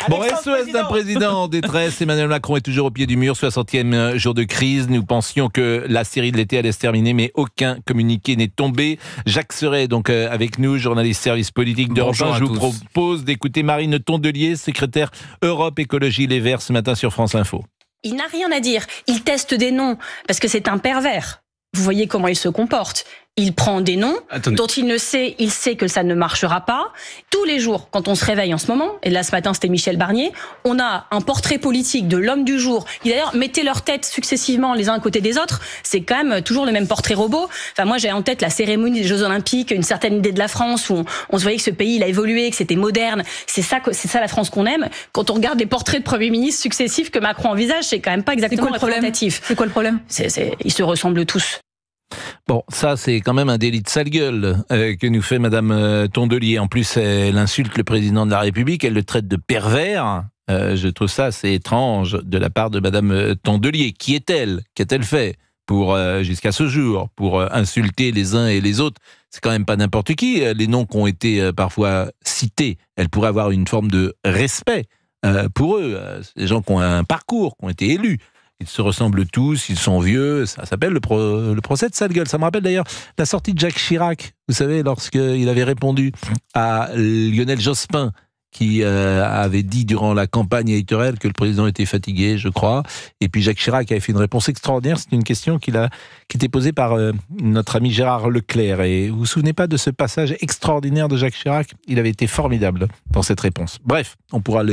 Bon, SOS d'un président en détresse. Emmanuel Macron est toujours au pied du mur, 60e jour de crise. Nous pensions que la série de l'été allait se terminer, mais aucun communiqué n'est tombé. Jacques Serret, donc avec nous, journaliste service politique d'Europe 1. Je vous propose d'écouter Marine Tondelier, secrétaire Europe Écologie Les Verts, ce matin sur France Info. Il n'a rien à dire. Il teste des noms, parce que c'est un pervers. Vous voyez comment il se comporte. Il prend des noms dont il sait que ça ne marchera pas. Tous les jours, quand on se réveille en ce moment, et là ce matin c'était Michel Barnier, on a un portrait politique de l'homme du jour. D'ailleurs, mettez leurs têtes successivement les uns à côté des autres, c'est quand même toujours le même portrait robot. Enfin, moi j'ai en tête la cérémonie des Jeux Olympiques, une certaine idée de la France où on se voyait que ce pays il a évolué, que c'était moderne. C'est ça la France qu'on aime. Quand on regarde les portraits de premiers ministres successifs que Macron envisage, c'est quand même pas exactement représentatif. C'est quoi le problème ? Ils se ressemblent tous. Bon, ça c'est quand même un délit de sale gueule que nous fait Madame Tondelier. En plus, elle insulte le président de la République, elle le traite de pervers. Je trouve ça assez étrange de la part de Madame Tondelier. Qui est-elle ? Qu'a-t-elle fait pour jusqu'à ce jour pour insulter les uns et les autres ? C'est quand même pas n'importe qui. Les noms qui ont été parfois cités, elle pourrait avoir une forme de respect pour eux. C'est des gens qui ont un parcours, qui ont été élus. Ils se ressemblent tous, ils sont vieux, ça s'appelle le procès de sale gueule. Ça me rappelle d'ailleurs la sortie de Jacques Chirac, vous savez, lorsqu'il avait répondu à Lionel Jospin, qui avait dit durant la campagne électorale que le président était fatigué, je crois. Et puis Jacques Chirac avait fait une réponse extraordinaire. C'est une question qui était posée par notre ami Gérard Leclerc. Et vous vous souvenez pas de ce passage extraordinaire de Jacques Chirac ? Il avait été formidable dans cette réponse. Bref, on pourra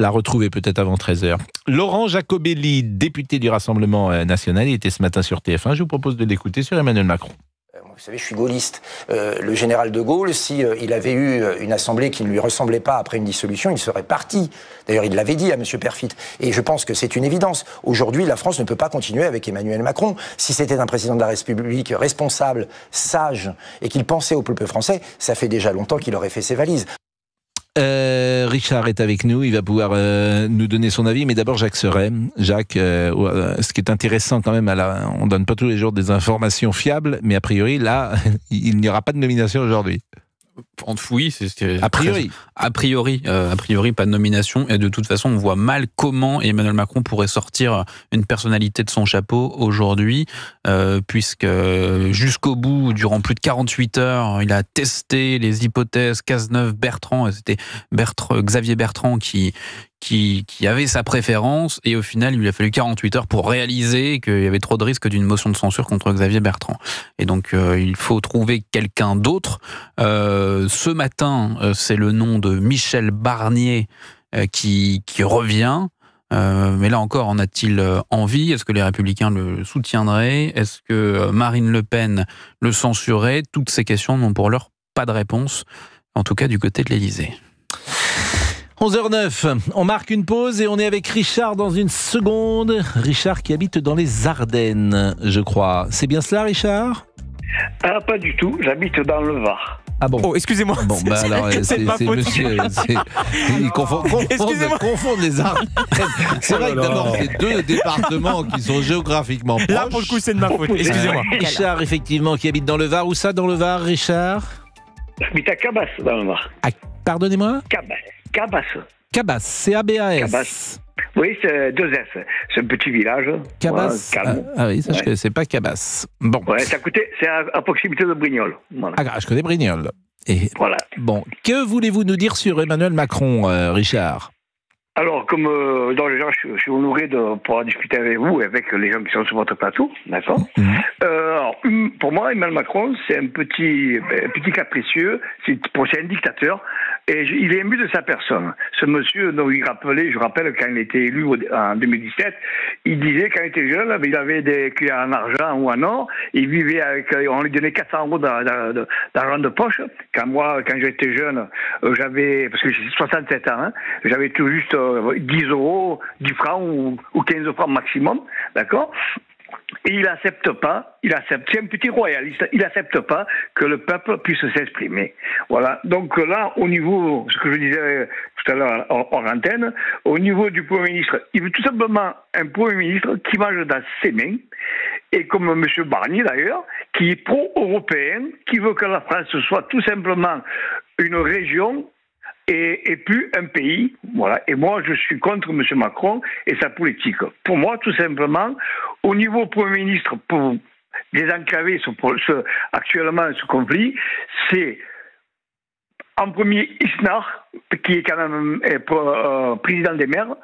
la retrouver peut-être avant 13h. Laurent Jacobelli, député du Rassemblement national, il était ce matin sur TF1. Je vous propose de l'écouter sur Emmanuel Macron. Vous savez, je suis gaulliste. Le général de Gaulle, si il avait eu une assemblée qui ne lui ressemblait pas après une dissolution, il serait parti. D'ailleurs, il l'avait dit à M. Perfit. Et je pense que c'est une évidence. Aujourd'hui, la France ne peut pas continuer avec Emmanuel Macron. Si c'était un président de la République responsable, sage, et qu'il pensait au peuple français, ça fait déjà longtemps qu'il aurait fait ses valises. Richard est avec nous, il va pouvoir nous donner son avis, mais d'abord Jacques Serret. Jacques, ce qui est intéressant quand même, on ne donne pas tous les jours des informations fiables, mais a priori, là, il n'y aura pas de nomination aujourd'hui. Oui, c'est a priori. A priori, pas de nomination. Et de toute façon, on voit mal comment Emmanuel Macron pourrait sortir une personnalité de son chapeau aujourd'hui, puisque jusqu'au bout, durant plus de 48 heures, il a testé les hypothèses Cazeneuve-Bertrand. Et c'était Xavier Bertrand qui avait sa préférence, et au final, il lui a fallu 48 heures pour réaliser qu'il y avait trop de risques d'une motion de censure contre Xavier Bertrand. Et donc, il faut trouver quelqu'un d'autre. Ce matin, c'est le nom de Michel Barnier qui revient. Mais là encore, en a-t-il envie ? Est-ce que les Républicains le soutiendraient ? Est-ce que Marine Le Pen le censurerait ? Toutes ces questions n'ont pour l'heure pas de réponse, en tout cas du côté de l'Élysée. 11h09, on marque une pause et on est avec Richard dans une seconde. Richard qui habite dans les Ardennes, je crois. C'est bien cela, Richard ? Ah, pas du tout, j'habite dans le Var. Ah bon ? Oh, excusez-moi. Bon, bah alors, c'est monsieur. Ils confondent les Ardennes. C'est vrai que d'abord, c'est deux départements qui sont géographiquement proches. Là, pour le coup, c'est de ma faute. Excusez-moi. Richard, effectivement, qui habite dans le Var. Où ça, dans le Var, Richard ? J'habite à Cabas, dans le Var. Ah, pardonnez-moi ? Cabas. Cabas, C-A-B-A-S. Cabas. Oui, c'est 2 S. C'est un petit village. Cabas. Voilà, calme. Ah oui, ça je ne connaissais pas Cabas. Bon. Ouais, c'est à proximité de Brignoles. Voilà. Ah, je connais Brignoles. Et voilà. Bon, que voulez-vous nous dire sur Emmanuel Macron, Richard ? Alors, comme dans les gens, je suis honoré de pouvoir discuter avec vous et avec les gens qui sont sur votre plateau, d'accord ? Alors, pour moi, Emmanuel Macron, c'est un petit capricieux, c'est un dictateur, et il est imbu de sa personne. Ce monsieur, dont je rappelle quand il était élu en 2017, il disait quand il était jeune, il avait des cuillères en argent ou en or, il vivait on lui donnait 400 € d'argent de poche. Quand j'étais jeune, parce que j'ai 67 ans, hein, j'avais tout juste 10 €, 10 francs ou 15 francs maximum, d'accord ? Et il accepte, c'est un petit royaliste, il accepte pas que le peuple puisse s'exprimer. Voilà. Donc là, au niveau, ce que je disais tout à l'heure hors antenne, au niveau du Premier ministre, il veut tout simplement un Premier ministre qui mange dans ses mains, et comme M. Barnier d'ailleurs, qui est pro-européen, qui veut que la France soit tout simplement une région et plus un pays. Voilà. Et moi, je suis contre M. Macron et sa politique. Pour moi, tout simplement, au niveau Premier ministre, pour désenclaver actuellement ce conflit, c'est en premier Isnar, qui est quand même président des maires,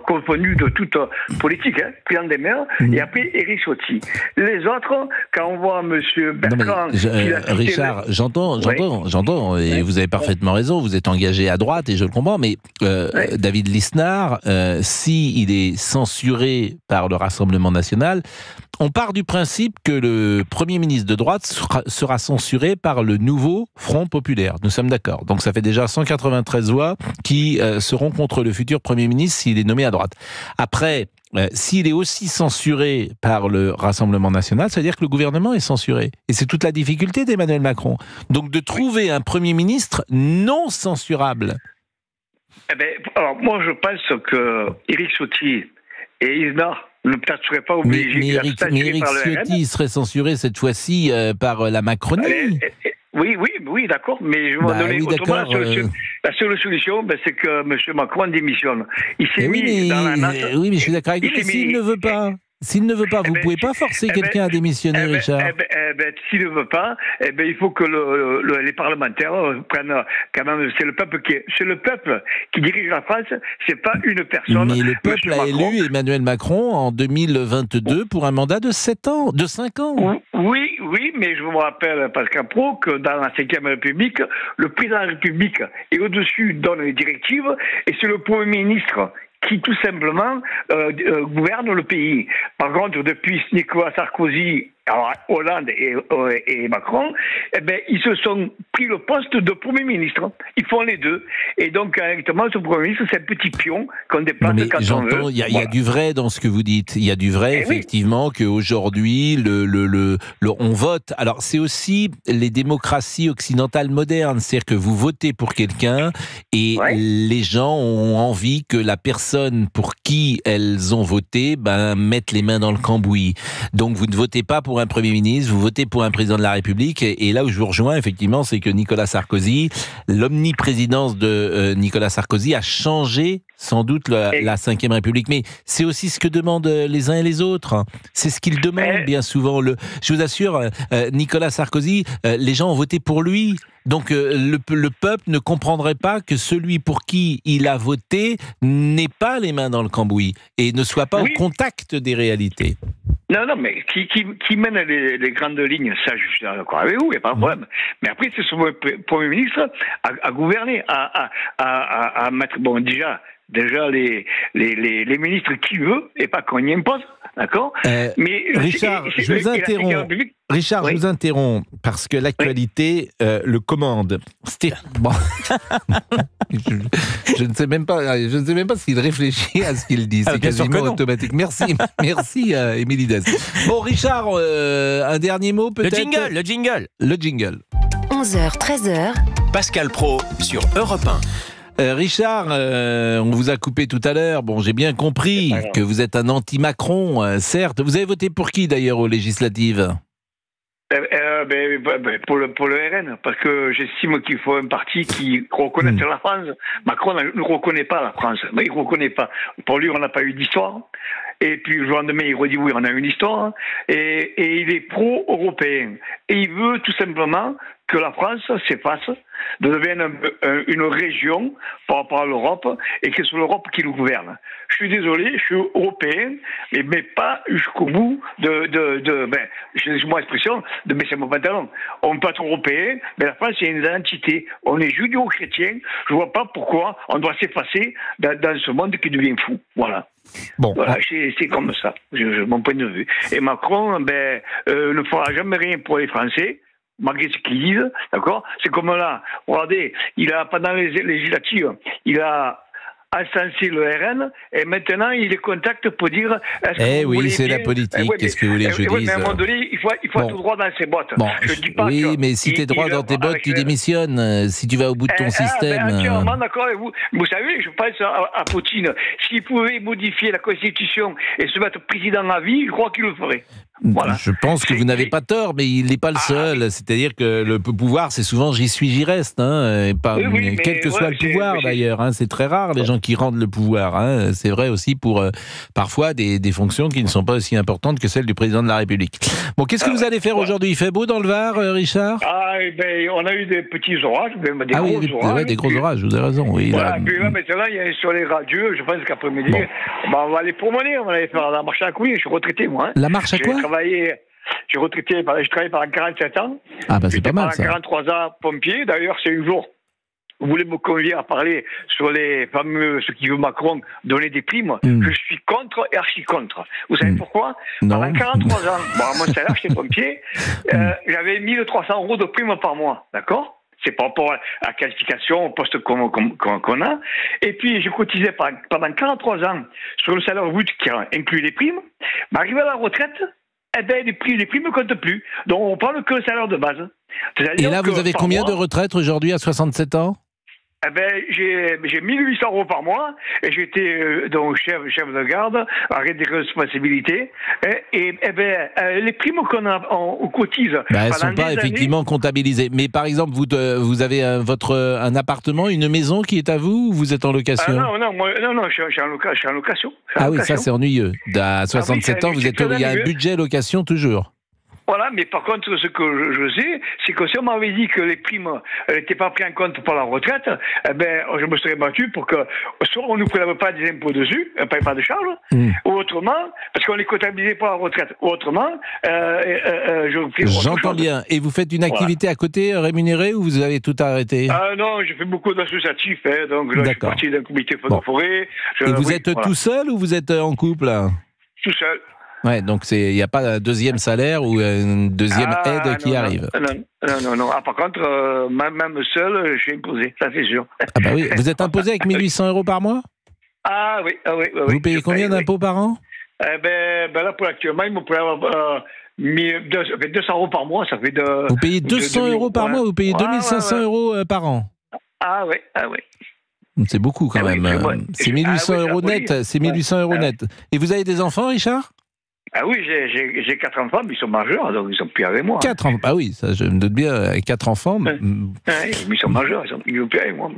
confondu de toute politique, président des maires, et après Éric Ciotti. Les autres, quand on voit M. Bertrand... Richard, j'entends, et vous avez parfaitement raison, vous êtes engagé à droite, et je le comprends, mais David Lisnard, s'il est censuré par le Rassemblement national, on part du principe que le Premier ministre de droite sera censuré par le nouveau Front populaire. Nous sommes d'accord. Donc ça fait déjà 193 voix qui seront contre le futur Premier ministre s'il est nommé à droite. Après, s'il est aussi censuré par le Rassemblement national, ça veut dire que le gouvernement est censuré. Et c'est toute la difficulté d'Emmanuel Macron. Donc de trouver un Premier ministre non censurable. Eh bien, alors moi je pense que Éric Ciotti et Isnar ne seraient pas obligés. Mais Éric Ciotti serait censuré cette fois-ci par la Macronie. Oui, d'accord, mais je vais donner autrement la seule solution, c'est que M. Macron démissionne. Il s'est mis dans la natte. Oui, mais je suis d'accord avec vous. S'il ne veut pas, vous ne pouvez pas forcer quelqu'un à démissionner, Richard. S'il ne veut pas, il faut que les parlementaires prennent quand même. C'est le peuple qui dirige la France. C'est pas une personne. Mais le peuple a élu Emmanuel Macron en 2022 pour un mandat de 5 ans. Oui, mais je vous rappelle, Pascal Pro, que dans la Ve République, le président de la République est au-dessus, donne les directives, et c'est le Premier ministre qui tout simplement gouverne le pays. Par contre, depuis Nicolas Sarkozy, alors Hollande et Macron, ils se sont pris le poste de Premier ministre. Ils font les deux. Et donc, directement, ce Premier ministre, c'est un petit pion qu'on déplace quand on veut. Il y a du vrai dans ce que vous dites. Il y a du vrai, effectivement, qu'aujourd'hui, on vote. Alors, c'est aussi les démocraties occidentales modernes. C'est-à-dire que vous votez pour quelqu'un et les gens ont envie que la personne pour qui elles ont voté mette les mains dans le cambouis. Donc, vous ne votez pas pour un Premier ministre, vous votez pour un président de la République, et là où je vous rejoins, effectivement, c'est que Nicolas Sarkozy, l'omniprésidence de Nicolas Sarkozy a changé sans doute la Ve République, mais c'est aussi ce que demandent les uns et les autres. C'est ce qu'ils demandent bien souvent. Je vous assure, Nicolas Sarkozy, les gens ont voté pour lui. Donc le peuple ne comprendrait pas que celui pour qui il a voté n'ait pas les mains dans le cambouis et ne soit pas au contact des réalités. Non, mais qui mène les grandes lignes, ça je suis d'accord avec vous, il n'y a pas de problème. Mais après, c'est son Premier ministre à gouverner, à mettre, déjà les ministres qui veut, et pas qu'on y impose, d'accord. Mais Richard, je vous interromps. Richard, je vous interromps parce que l'actualité le commande. Bon. je ne sais même pas s'il réfléchit à ce qu'il dit. C'est quasiment automatique. Merci, Émilie Dess. Bon, Richard, un dernier mot peut-être. Le jingle. 11h, 13h. Pascal Pro sur Europe 1. Richard, on vous a coupé tout à l'heure. Bon, j'ai bien compris que vous êtes un anti-Macron, certes. Vous avez voté pour qui d'ailleurs aux législatives ? Pour le RN, parce que j'estime qu'il faut un parti qui reconnaisse la France. Macron ne reconnaît pas la France, mais il ne reconnaît pas. Pour lui, on n'a pas eu d'histoire. Et puis le lendemain, il redit oui, on a une histoire. Et il est pro-européen. Et il veut tout simplement que la France s'efface, devienne une région par rapport à l'Europe, et que c'est l'Europe qui nous gouverne. Je suis désolé, je suis européen, mais pas jusqu'au bout excusez-moi l'expression, de baisser mon pantalon. On peut être européen, mais la France, c'est une identité. On est judéo-chrétien, je ne vois pas pourquoi on doit s'effacer dans ce monde qui devient fou. Voilà. Bon, c'est comme ça, mon point de vue. Et Macron, ne fera jamais rien pour les Français, malgré ce qu'ils disent, d'accord. C'est comme là, regardez, pendant les législatives, il a encensé le RN, et maintenant il les contacte pour dire... Eh oui, c'est la politique, qu'est-ce que vous voulez que je dise? Mais à un moment donné, il faut être droit dans ses bottes. Bon, je dis pas oui, mais si tu es droit dans tes bottes, tu démissionnes. Si tu vas au bout de ton système... entièrement d'accord avec vous. Vous savez, je pense à Poutine. S'il pouvait modifier la Constitution et se mettre président à vie, je crois qu'il le ferait. Voilà. Je pense que vous n'avez pas tort, mais il n'est pas le seul. C'est-à-dire que le pouvoir, c'est souvent j'y suis, j'y reste. Et pas, quel que soit le pouvoir, d'ailleurs. C'est très rare, les gens qui rendent le pouvoir. C'est vrai aussi pour parfois des fonctions qui ne sont pas aussi importantes que celles du président de la République. Bon, qu'est-ce que vous allez faire aujourd'hui? Il fait beau dans le Var, Richard? On a eu des petits orages, des gros orages. Vous avez raison. Oui, voilà, puis là, maintenant, il y a sur les radios, je pense qu'après-midi, on va aller promener, on va aller faire la marche à couilles. Je suis retraité, moi. La marche à quoi? J'ai retraité, je travaille pendant 47 ans. Ah, c'est pas mal, ça. Pendant 43 ans, pompier. D'ailleurs, c'est un jour, vous voulez me convier à parler sur les fameux, ce qui veut Macron, donner des primes. Je suis contre et archi contre. Vous savez pourquoi? Pendant 43 ans, mon salaire, j'étais pompier, j'avais 1300 € de primes par mois. D'accord? C'est par rapport à la qualification, au poste qu'on a. Et puis, j'ai cotisé pendant 43 ans sur le salaire brut qui inclut les primes. Mais arrivé à la retraite, les primes ne comptent plus. Donc, on prend que le salaire de base. Et là, vous avez combien de retraite aujourd'hui à 67 ans? J'ai 1800 € par mois et j'étais donc chef de garde, arrêt des responsabilités. Les primes qu'on cotise, elles ne sont pas effectivement comptabilisées. Mais par exemple, vous avez un appartement, une maison qui est à vous ou vous êtes en location? Non, je suis en location. Oui, ça c'est ennuyeux. À 67 ans, il y a un budget location toujours. Voilà, mais par contre, ce que je sais, c'est que si on m'avait dit que les primes n'étaient pas prises en compte pour la retraite, je me serais battu pour que soit on ne nous prélève pas des impôts dessus, pas de charges, ou autrement, parce qu'on est comptabilisé pour la retraite. Ou autrement, j'entends bien. Et vous faites une activité à côté rémunérée ou vous avez tout arrêté? Non, je fais beaucoup d'associatifs, donc là, je suis parti d'un comité forêt. Et vous êtes tout seul ou vous êtes en couple? Tout seul. Ouais, donc il n'y a pas un deuxième salaire ou une deuxième aide qui arrive. Non. Par contre, même seul, je suis imposé, ça c'est sûr. Ah bah oui, vous êtes imposé avec 1800 € par mois? Ah oui. Vous payez combien d'impôts par an? Là, pour actuellement, il me pourrait avoir 200 € par mois, ça fait de... Vous payez 200 € par mois, vous payez 2500 € par an? Ah oui. C'est beaucoup quand même. C'est 1800 € net. C'est 1800 € net. Et vous avez des enfants, Richard? Ah oui, j'ai 4 enfants, mais ils sont majeurs, donc ils sont plus avec moi. 4 enfants? Ah oui, ça je me doute bien, avec 4 enfants. Mais ils sont majeurs, ils sont plus avec moi.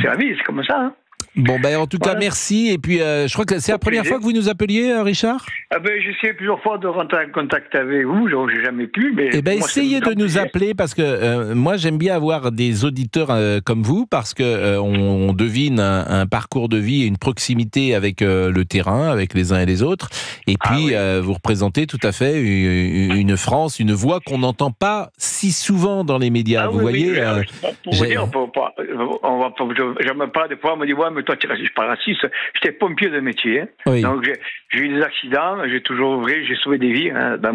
C'est la vie, c'est comme ça. Bon, en tout cas, merci. Et puis, je crois que c'est la première fois que vous nous appeliez, Richard? J'essaie plusieurs fois de rentrer en contact avec vous, donc j'ai jamais pu. Mais essayez de nous appeler, parce que moi, j'aime bien avoir des auditeurs comme vous, parce que on devine un parcours de vie et une proximité avec le terrain, avec les uns et les autres. Et puis, vous représentez tout à fait une France, une voix qu'on n'entend pas si souvent dans les médias. Vous voyez. Pour vous dire, j'aime pas des fois, on me dit, ouais, mais toi, je suis pas raciste. J'étais pompier de métier. Donc, j'ai eu des accidents, j'ai toujours œuvré, j'ai sauvé des vies dans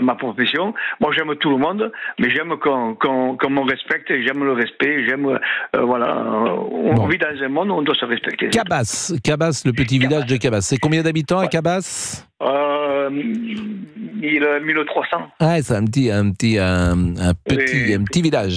ma profession. Moi, j'aime tout le monde, mais j'aime qu'on me respecte, j'aime le respect, on vit dans un monde où on doit se respecter. Cabas, le petit village de Cabas. C'est combien d'habitants à Cabas? 1300. C'est un petit village.